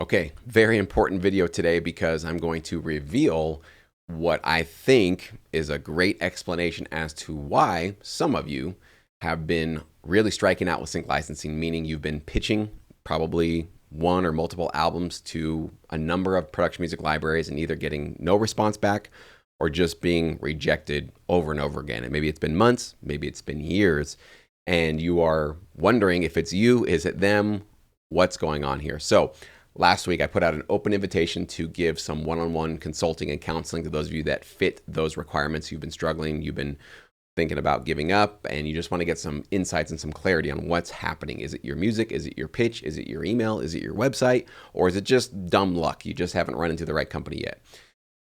Okay, very important video today because I'm going to reveal what I think is a great explanation as to why some of you have been really striking out with sync licensing, meaning you've been pitching probably one or multiple albums to a number of production music libraries and either getting no response back or just being rejected over and over again. And maybe it's been months, maybe it's been years, and you are wondering if it's you, is it them, what's going on here? So last week, I put out an open invitation to give some one-on-one consulting and counseling to those of you that fit those requirements. You've been struggling, you've been thinking about giving up, and you just want to get some insights and some clarity on what's happening. Is it your music? Is it your pitch? Is it your email? Is it your website? Or is it just dumb luck? You just haven't run into the right company yet.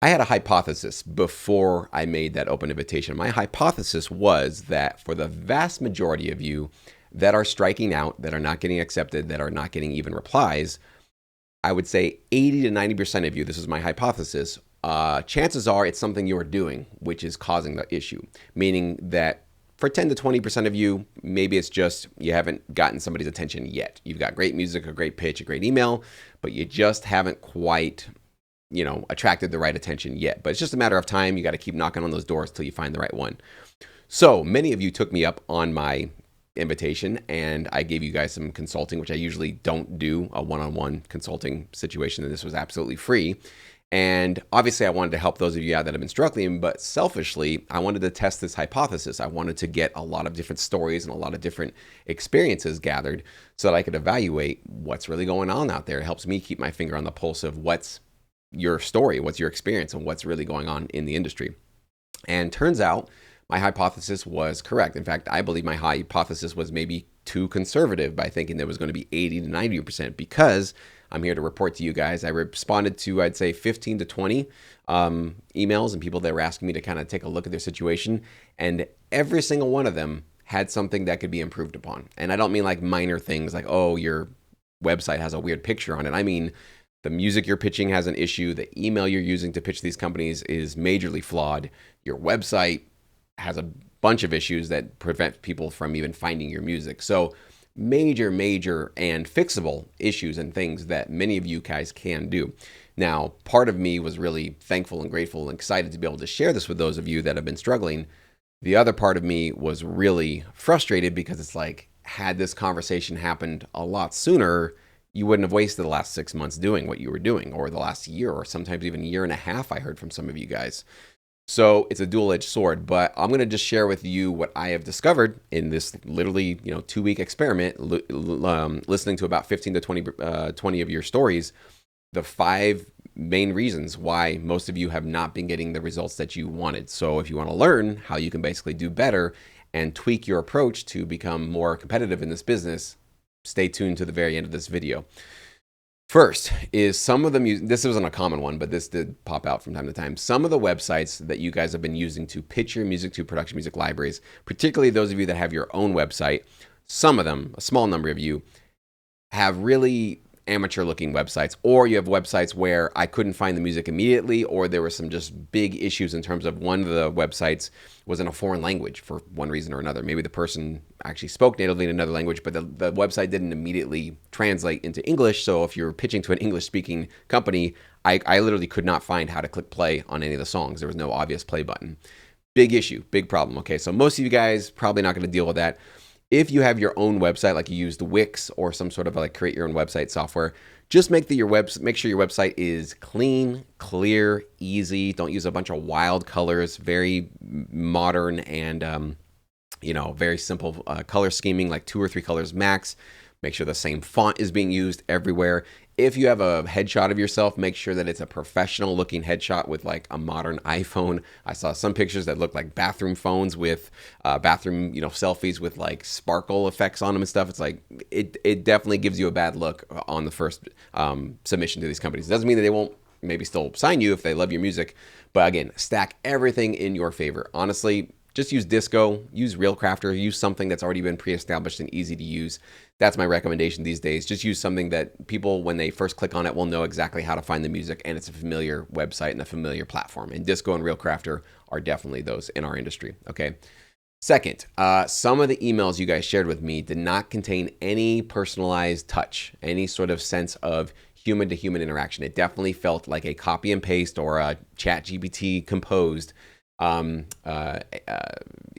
I had a hypothesis before I made that open invitation. My hypothesis was that for the vast majority of you that are striking out, that are not getting accepted, that are not getting even replies, I would say 80 to 90% of you, this is my hypothesis, chances are it's something you're doing, which is causing the issue. Meaning that for 10 to 20% of you, maybe it's just you haven't gotten somebody's attention yet. You've got great music, a great pitch, a great email, but you just haven't quite, attracted the right attention yet. But it's just a matter of time. You got to keep knocking on those doors till you find the right one. So many of you took me up on my invitation and I gave you guys some consulting, which I usually don't do a one-on-one consulting situation, and this was absolutely free. And obviously I wanted to help those of you out that have been struggling, but selfishly, I wanted to test this hypothesis. I wanted to get a lot of different stories and a lot of different experiences gathered so that I could evaluate what's really going on out there. It helps me keep my finger on the pulse of what's your story, what's your experience, and what's really going on in the industry. And turns out my hypothesis was correct. In fact, I believe my hypothesis was maybe too conservative by thinking there was going to be 80 to 90% because I'm here to report to you guys. I responded to, I'd say 15 to 20 emails and people that were asking me to kind of take a look at their situation. And every single one of them had something that could be improved upon. And I don't mean like minor things like, oh, your website has a weird picture on it. I mean, the music you're pitching has an issue. The email you're using to pitch these companies is majorly flawed. Your website has a bunch of issues that prevent people from even finding your music. So major and fixable issues and things that many of you guys can do. Now, part of me was really thankful and grateful and excited to be able to share this with those of you that have been struggling. The other part of me was really frustrated because it's like, had this conversation happened a lot sooner, you wouldn't have wasted the last 6 months doing what you were doing, or the last year, or sometimes even a year and a half, I heard from some of you guys. So it's a dual-edged sword, but I'm going to just share with you what I have discovered in this literally 2-week experiment, listening to about 15 to 20 of your stories, the 5 main reasons why most of you have not been getting the results that you wanted. So if you want to learn how you can basically do better and tweak your approach to become more competitive in this business, stay tuned to the very end of this video. First is some of the music. This wasn't a common one, but this did pop out from time to time. Some of the websites that you guys have been using to pitch your music to production music libraries, particularly those of you that have your own website, some of them, a small number of you, have really amateur looking websites, or you have websites where I couldn't find the music immediately, or there were some just big issues in terms of one of the websites was in a foreign language for one reason or another. Maybe the person actually spoke natively in another language, but the website didn't immediately translate into English. So if you're pitching to an English speaking company, I literally could not find how to click play on any of the songs. There was no obvious play button. Big issue, big problem. Okay, so most of you guys probably not going to deal with that. If you have your own website, like you use the Wix or some sort of like create your own website software, just make sure your website is clean, clear, easy. Don't use a bunch of wild colors, very modern and very simple color scheming, like 2 or 3 colors max. Make sure the same font is being used everywhere. If you have a headshot of yourself, make sure that it's a professional looking headshot with like a modern iPhone. I saw some pictures that look like bathroom phones with bathroom, selfies with like sparkle effects on them and stuff. It's like, it definitely gives you a bad look on the first submission to these companies. It doesn't mean that they won't maybe still sign you if they love your music. But again, stack everything in your favor. Honestly, just use Disco, use Realcrafter, use something that's already been pre-established and easy to use. That's my recommendation these days. Just use something that people, when they first click on it, will know exactly how to find the music, and it's a familiar website and a familiar platform. And Disco and Realcrafter are definitely those in our industry, okay? Second, some of the emails you guys shared with me did not contain any personalized touch, any sort of sense of human to human interaction. It definitely felt like a copy and paste or a chat GPT composed um, uh, uh,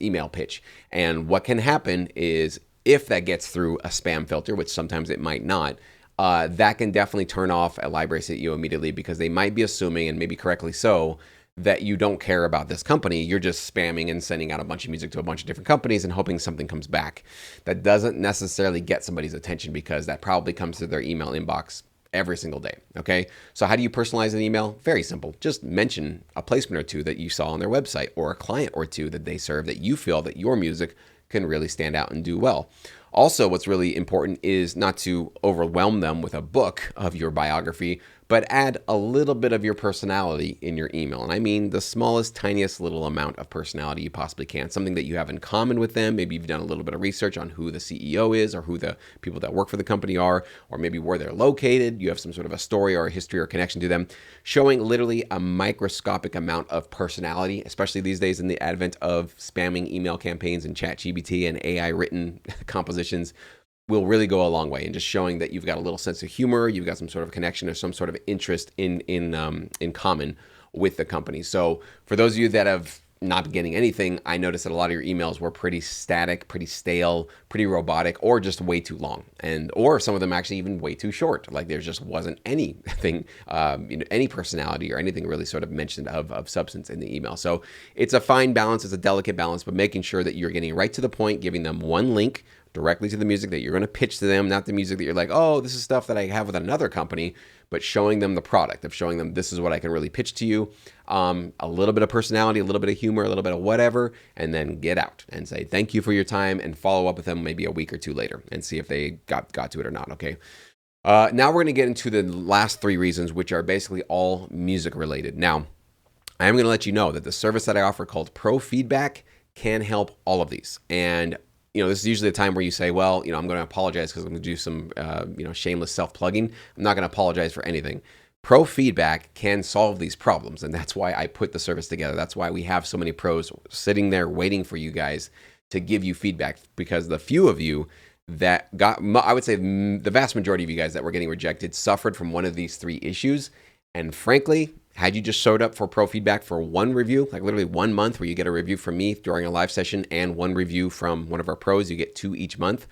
email pitch. And what can happen is if that gets through a spam filter, which sometimes it might not, that can definitely turn off a library CEO immediately, because they might be assuming, and maybe correctly so, that you don't care about this company. You're just spamming and sending out a bunch of music to a bunch of different companies and hoping something comes back. That doesn't necessarily get somebody's attention, because that probably comes to their email inbox every single day. Okay. So how do you personalize an email? Very simple. Just mention a placement or two that you saw on their website, or a client or two that they serve that you feel that your music can really stand out and do well. Also, what's really important is not to overwhelm them with a book of your biography, but add a little bit of your personality in your email. And I mean the smallest, tiniest little amount of personality you possibly can. Something that you have in common with them. Maybe you've done a little bit of research on who the CEO is, or who the people that work for the company are, or maybe where they're located. You have some sort of a story or a history or connection to them, showing literally a microscopic amount of personality, especially these days in the advent of spamming email campaigns and ChatGPT and AI written compositions, will really go a long way in just showing that you've got a little sense of humor, you've got some sort of connection or some sort of interest in common with the company. So for those of you that have not been getting anything, I noticed that a lot of your emails were pretty static, pretty stale, pretty robotic, or just way too long, or some of them actually even way too short. Like there just wasn't anything, any personality or anything really sort of mentioned of substance in the email. So it's a fine balance, it's a delicate balance, but making sure that you're getting right to the point, giving them one link directly to the music that you're going to pitch to them, not the music that you're like, oh, this is stuff that I have with another company, but showing them the product, of showing them this is what I can really pitch to you. A little bit of personality, a little bit of humor, a little bit of whatever, and then get out and say thank you for your time, and follow up with them maybe a week or two later and see if they got to it or not. Okay. Now we're going to get into the last three reasons, which are basically all music related. Now, I am going to let you know that the service that I offer called Pro Feedback can help all of these. And this is usually a time where you say, well, I'm going to apologize because I'm going to do some, shameless self-plugging. I'm not going to apologize for anything. Pro Feedback can solve these problems, and that's why I put the service together. That's why we have so many pros sitting there waiting for you guys to give you feedback, because the few of you that got, I would say the vast majority of you guys that were getting rejected suffered from one of these three issues. And frankly, had you just showed up for Pro Feedback for one review, like literally 1 month where you get a review from me during a live session and one review from one of our pros, you get 2 each month,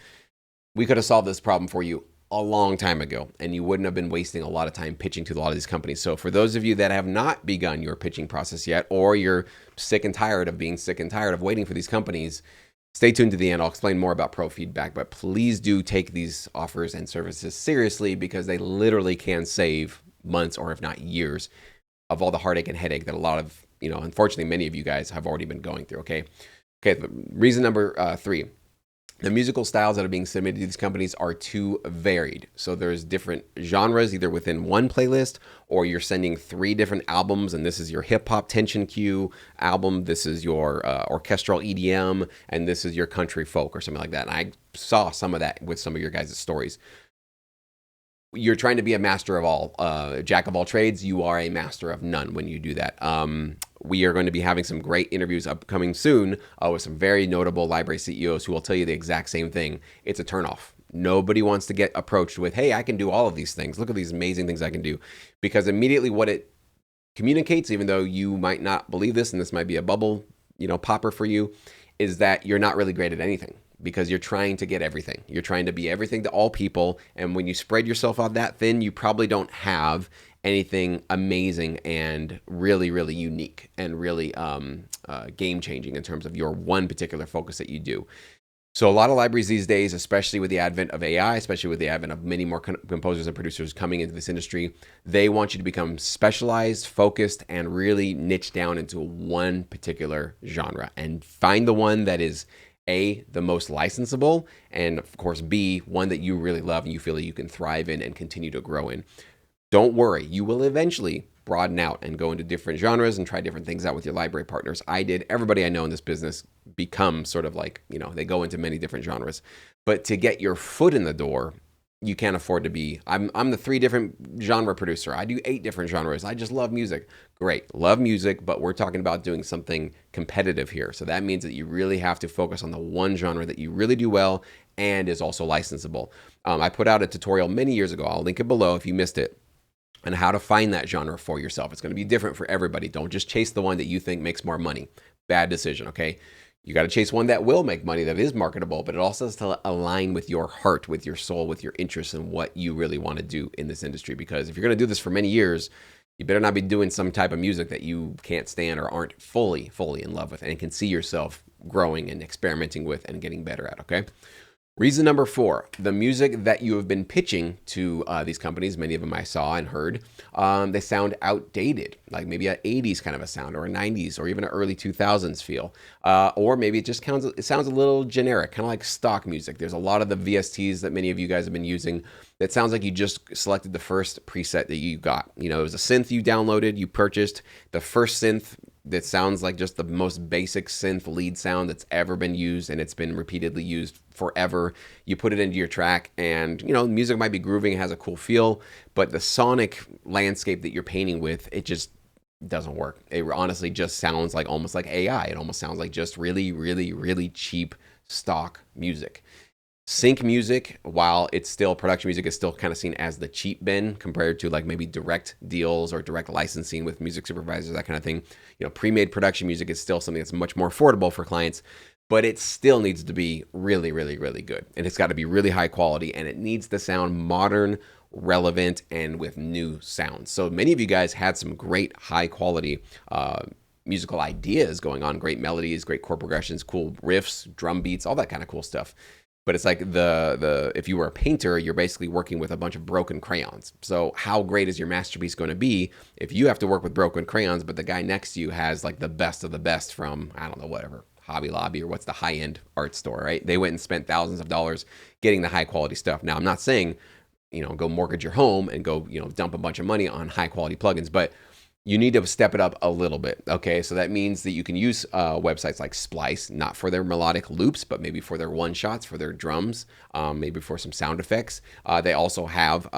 we could have solved this problem for you a long time ago, and you wouldn't have been wasting a lot of time pitching to a lot of these companies. So for those of you that have not begun your pitching process yet, or you're sick and tired of being sick and tired of waiting for these companies, stay tuned to the end. I'll explain more about Pro Feedback, but please do take these offers and services seriously, because they literally can save months, or if not years, of all the heartache and headache that a lot of, unfortunately, many of you guys have already been going through. Okay. Reason number 3, the musical styles that are being submitted to these companies are too varied. So there's different genres, either within one playlist, or you're sending 3 different albums, and this is your hip hop tension cue album, this is your orchestral EDM, and this is your country folk or something like that. And I saw some of that with some of your guys' stories. You're trying to be a master of all, jack of all trades. You are a master of none when you do that. We are going to be having some great interviews upcoming soon with some very notable library CEOs who will tell you the exact same thing. It's a turnoff. Nobody wants to get approached with, hey, I can do all of these things. Look at these amazing things I can do. Because immediately what it communicates, even though you might not believe this, and this might be a bubble, popper for you, is that you're not really great at anything. Because you're trying to get everything. You're trying to be everything to all people. And when you spread yourself out that thin, you probably don't have anything amazing and really, really unique and really game-changing in terms of your one particular focus that you do. So a lot of libraries these days, especially with the advent of AI, especially with the advent of many more composers and producers coming into this industry, they want you to become specialized, focused, and really niche down into one particular genre and find the one that is A, the most licensable, and of course, B, one that you really love and you feel that you can thrive in and continue to grow in. Don't worry, you will eventually broaden out and go into different genres and try different things out with your library partners. I did. Everybody I know in this business becomes sort of like, they go into many different genres. But to get your foot in the door, you can't afford to be, I'm the 3 different genre producer. I do 8 different genres. I just love music. Great. Love music, but we're talking about doing something competitive here. So that means that you really have to focus on the one genre that you really do well and is also licensable. I put out a tutorial many years ago. I'll link it below if you missed it. and how to find that genre for yourself. It's going to be different for everybody. Don't just chase the one that you think makes more money. Bad decision, okay? You got to chase one that will make money, that is marketable, but it also has to align with your heart, with your soul, with your interests, and what you really want to do in this industry. Because if you're going to do this for many years, you better not be doing some type of music that you can't stand or aren't fully in love with and can see yourself growing and experimenting with and getting better at, okay? Reason number 4, the music that you have been pitching to these companies, many of them I saw and heard, they sound outdated, like maybe an 80s kind of a sound or a 90s or even an early 2000s feel. Or maybe it just sounds a little generic, kind of like stock music. There's a lot of the VSTs that many of you guys have been using that sounds like you just selected the first preset that you got. You know, it was a synth you downloaded, you purchased the first synth that sounds like just the most basic synth lead sound that's ever been used, and it's been repeatedly used forever. You put it into your track, and you know, music might be grooving, it has a cool feel, but the sonic landscape that you're painting with, it just doesn't work. It honestly just sounds like almost like AI. It almost sounds like just really cheap stock music. Sync music, while it's still production music, is still kind of seen as the cheap bin compared to like maybe direct deals or direct licensing with music supervisors, that kind of thing. You know, pre-made production music is still something that's much more affordable for clients, but it still needs to be really good. And it's got to be really high quality, and it needs to sound modern, relevant, and with new sounds. So many of you guys had some great high quality musical ideas going on, great melodies, great chord progressions, cool riffs, drum beats, all that kind of cool stuff. But it's like if you were a painter, you're basically working with a bunch of broken crayons. So how great is your masterpiece going to be if you have to work with broken crayons, but the guy next to you has like the best of the best from, I don't know, whatever, Hobby Lobby or what's the high-end art store, right? They went and spent thousands of dollars getting the high quality stuff. Now, I'm not saying, you know, go mortgage your home and go, you know, dump a bunch of money on high quality plugins, but you need to step it up a little bit, okay? So that means that you can use websites like Splice, not for their melodic loops, but maybe for their one-shots, for their drums, maybe for some sound effects. They also have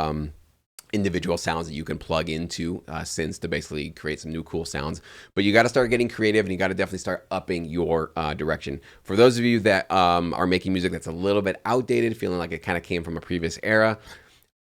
individual sounds that you can plug into synths to basically create some new cool sounds. But you got to start getting creative, and you got to definitely start upping your direction. For those of you that are making music that's a little bit outdated, feeling like it kind of came from a previous era,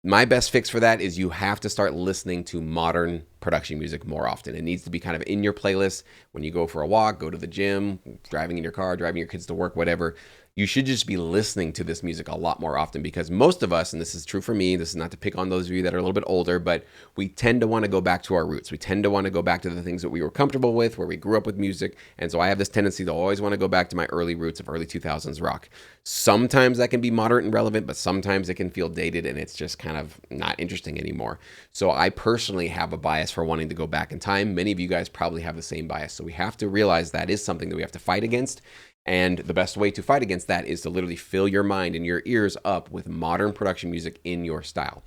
my best fix for that is you have to start listening to modern production music more often. It needs to be kind of in your playlist when you go for a walk, go to the gym, driving in your car, driving your kids to work, whatever. You should just be listening to this music a lot more often, because most of us, and this is true for me, this is not to pick on those of you that are a little bit older, but we tend to want to go back to our roots. We tend to want to go back to the things that we were comfortable with, where we grew up with music. And so I have this tendency to always want to go back to my early roots of early 2000s rock. Sometimes that can be modern and relevant, but sometimes it can feel dated and it's just kind of not interesting anymore. So I personally have a bias for wanting to go back in time. Many of you guys probably have the same bias. So we have to realize that is something that we have to fight against. And the best way to fight against that is to literally fill your mind and your ears up with modern production music in your style.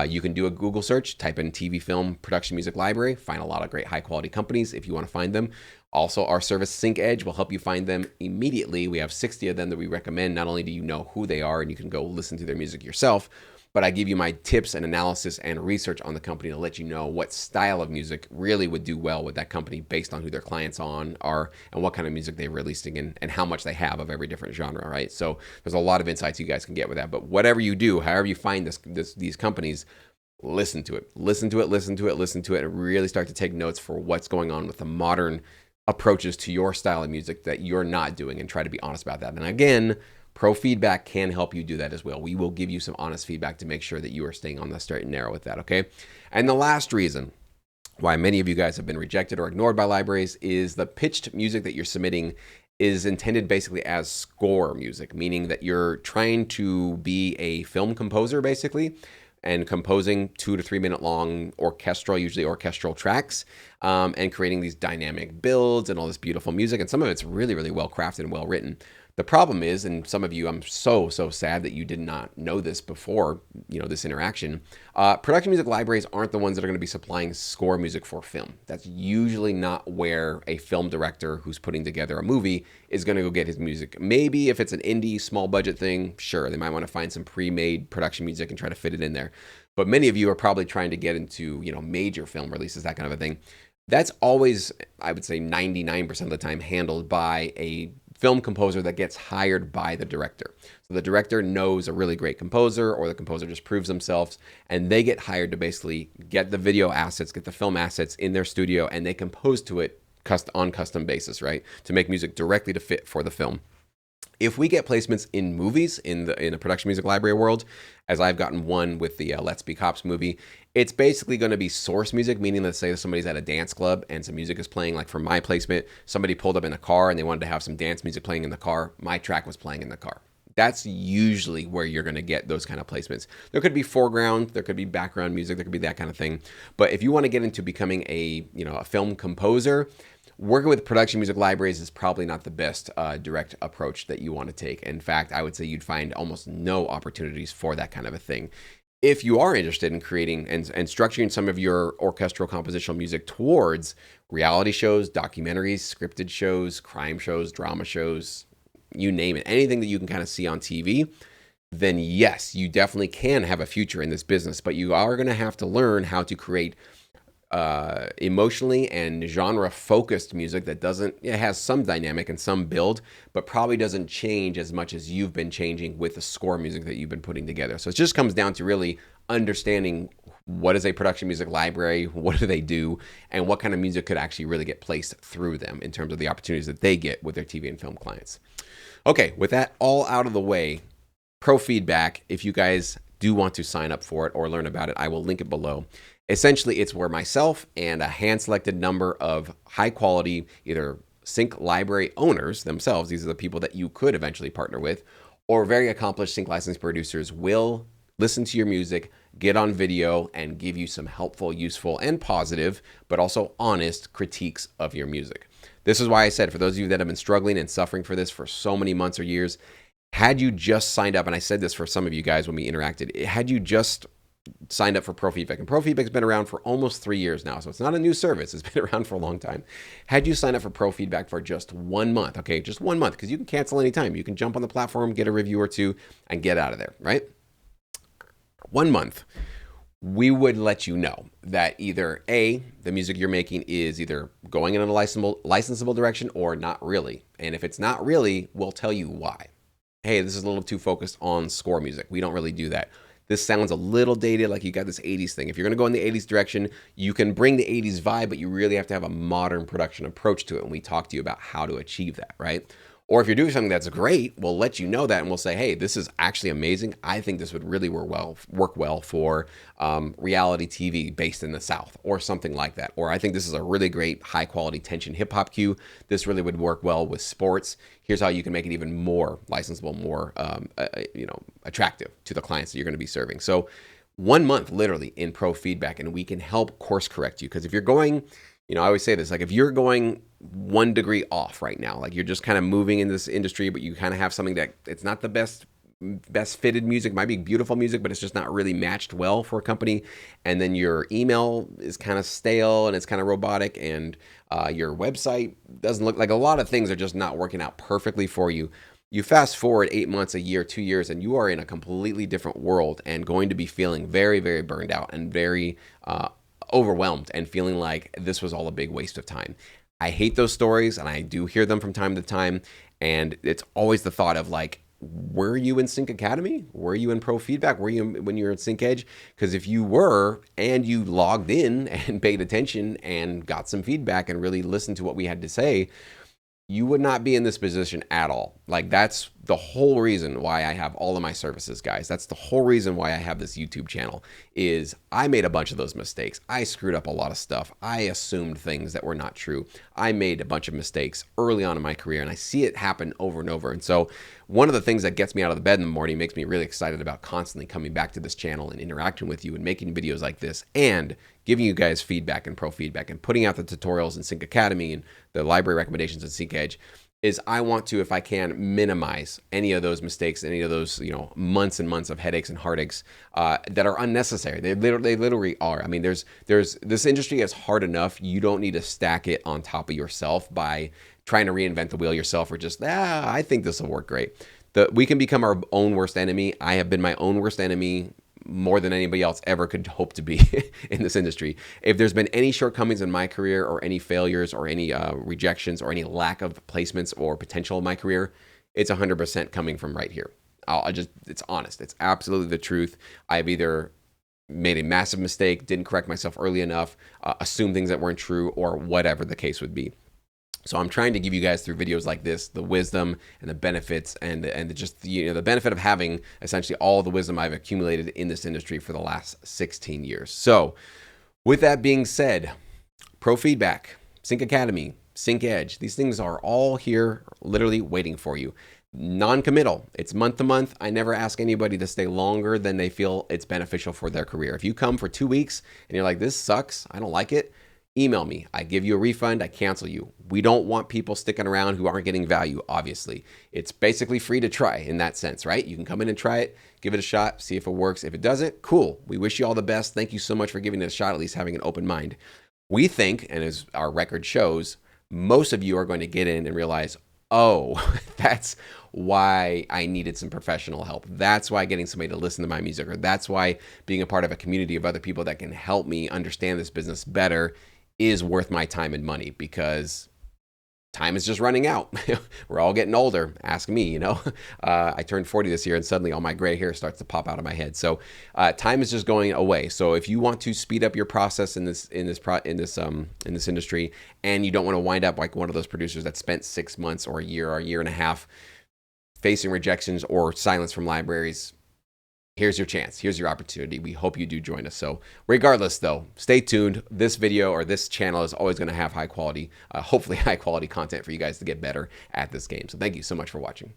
You can do a Google search, type in TV, film, production music library, find a lot of great high quality companies if you want to find them. Also, our service Sync Edge will help you find them immediately. We have 60 of them that we recommend. Not only do you know who they are and you can go listen to their music yourself, but I give you my tips and analysis and research on the company to let you know what style of music really would do well with that company based on who their clients are and what kind of music they're releasing and how much they have of every different genre, right? So there's a lot of insights you guys can get with that. But whatever you do, however you find these companies, listen to it, and really start to take notes for what's going on with the modern approaches to your style of music that you're not doing, and try to be honest about that. And again, Pro Feedback can help you do that as well. We will give you some honest feedback to make sure that you are staying on the straight and narrow with that, okay? And the last reason why many of you guys have been rejected or ignored by libraries is the pitched music that you're submitting is intended basically as score music, meaning that you're trying to be a film composer basically, and composing 2 to 3 minute long usually orchestral tracks, and creating these dynamic builds and all this beautiful music. And some of it's really well crafted and well written. The problem is, and some of you, I'm so sad that you did not know this before, this interaction. Production music libraries aren't the ones that are going to be supplying score music for film. That's usually not where a film director who's putting together a movie is going to go get his music. Maybe if it's an indie, small budget thing, sure, they might want to find some pre-made production music and try to fit it in there. But many of you are probably trying to get into, major film releases, that kind of a thing. That's always, I would say 99% of the time, handled by a film composer that gets hired by the director. So the director knows a really great composer, or the composer just proves themselves, and they get hired to basically get the video assets, get the film assets in their studio, and they compose to it on custom basis, right? To make music directly to fit for the film. If we get placements in movies, in a production music library world, as I've gotten one with the Let's Be Cops movie, it's basically going to be source music, meaning let's say somebody's at a dance club and some music is playing. Like for my placement, somebody pulled up in a car and they wanted to have some dance music playing in the car. My track was playing in the car. That's usually where you're going to get those kind of placements. There could be foreground, there could be background music, there could be that kind of thing. But if you want to get into becoming a film composer, working with production music libraries is probably not the best direct approach that you want to take. In fact, I would say you'd find almost no opportunities for that kind of a thing. If you are interested in creating and structuring some of your orchestral compositional music towards reality shows, documentaries, scripted shows, crime shows, drama shows, you name it, anything that you can kind of see on TV, then yes, you definitely can have a future in this business. But you are going to have to learn how to create emotionally and genre focused music that it has some dynamic and some build, but probably doesn't change as much as you've been changing with the score music that you've been putting together. So it just comes down to really understanding what is a production music library, what do they do, and what kind of music could actually really get placed through them in terms of the opportunities that they get with their TV and film clients. Okay, with that all out of the way, pro feedback, if you guys do want to sign up for it or learn about it, I will link it below. Essentially, it's where myself and a hand-selected number of high-quality, either sync library owners themselves, these are the people that you could eventually partner with, or very accomplished sync license producers will listen to your music, get on video, and give you some helpful, useful, and positive, but also honest critiques of your music. This is why I said, for those of you that have been struggling and suffering for this for so many months or years, had you just signed up, and I said this for some of you guys when we interacted, had you just signed up for Pro Feedback, and Pro Feedback's been around for almost 3 years now, so it's not a new service, it's been around for a long time. Had you signed up for Pro Feedback for just 1 month, okay, just 1 month, because you can cancel anytime. You can jump on the platform, get a review or two, and get out of there, right? 1 month, we would let you know that either A, the music you're making is either going in a licensable direction or not really. And if it's not really, we'll tell you why. Hey, this is a little too focused on score music. We don't really do that. This sounds a little dated, like you got this 80s thing. If you're going to go in the 80s direction, you can bring the 80s vibe, but you really have to have a modern production approach to it. And we talk to you about how to achieve that, right? Or if you're doing something that's great, we'll let you know that and we'll say, hey, this is actually amazing. I think this would really work well for reality TV based in the South or something like that. Or I think this is a really great high quality tension hip hop cue. This really would work well with sports. Here's how you can make it even more licensable, more attractive to the clients that you're going to be serving. So 1 month literally in Pro Feedback, and we can help course correct you. Because if you're going, I always say this, like if you're going 1 degree off right now, like you're just kind of moving in this industry, but you kind of have something that it's not the best fitted music, might be beautiful music, but it's just not really matched well for a company. And then your email is kind of stale and it's kind of robotic, and your website doesn't look like, a lot of things are just not working out perfectly for you. You fast forward 8 months, a year, 2 years, and you are in a completely different world and going to be feeling very, very burned out and very overwhelmed and feeling like this was all a big waste of time. I hate those stories, and I do hear them from time to time. And it's always the thought of like, were you in Sync Academy? Were you in Pro Feedback? Were you when you were in Sync Edge? Because if you were and you logged in and paid attention and got some feedback and really listened to what we had to say, you would not be in this position at all. Like that's the whole reason why I have all of my services, guys. That's the whole reason why I have this YouTube channel, is I made a bunch of those mistakes. I screwed up a lot of stuff. I assumed things that were not true. I made a bunch of mistakes early on in my career, and I see it happen over and over. And so one of the things that gets me out of the bed in the morning, makes me really excited about constantly coming back to this channel and interacting with you and making videos like this and giving you guys feedback and Pro Feedback and putting out the tutorials in Sync Academy and the library recommendations in Sync Edge, is I want to, if I can, minimize any of those mistakes, any of those, months and months of headaches and heartaches that are unnecessary. They literally are. I mean, there's this industry is hard enough. You don't need to stack it on top of yourself by trying to reinvent the wheel yourself, or just, I think this will work great. We can become our own worst enemy. I have been my own worst enemy more than anybody else ever could hope to be in this industry. If there's been any shortcomings in my career or any failures or any rejections or any lack of placements or potential in my career, it's 100% coming from right here. It's honest. It's absolutely the truth. I've either made a massive mistake, didn't correct myself early enough, assumed things that weren't true, or whatever the case would be. So I'm trying to give you guys through videos like this, the wisdom and the benefits and just the benefit of having essentially all the wisdom I've accumulated in this industry for the last 16 years. So with that being said, Pro Feedback, Sync Academy, Sync Edge, these things are all here literally waiting for you. Non-committal. It's month to month. I never ask anybody to stay longer than they feel it's beneficial for their career. If you come for 2 weeks and you're like, this sucks, I don't like it, email me. I give you a refund. I cancel you. We don't want people sticking around who aren't getting value, obviously. It's basically free to try in that sense, right? You can come in and try it, give it a shot, see if it works. If it doesn't, cool. We wish you all the best. Thank you so much for giving it a shot, at least having an open mind. We think, and as our record shows, most of you are going to get in and realize, oh, that's why I needed some professional help. That's why getting somebody to listen to my music, or that's why being a part of a community of other people that can help me understand this business better is worth my time and money, because time is just running out. We're all getting older. Ask me, I turned 40 this year and suddenly all my gray hair starts to pop out of my head. So time is just going away. So if you want to speed up your process in this industry, and you don't want to wind up like one of those producers that spent 6 months or a year and a half facing rejections or silence from libraries, here's your chance. Here's your opportunity. We hope you do join us. So regardless though, stay tuned. This video or this channel is always going to have hopefully high quality content for you guys to get better at this game. So thank you so much for watching.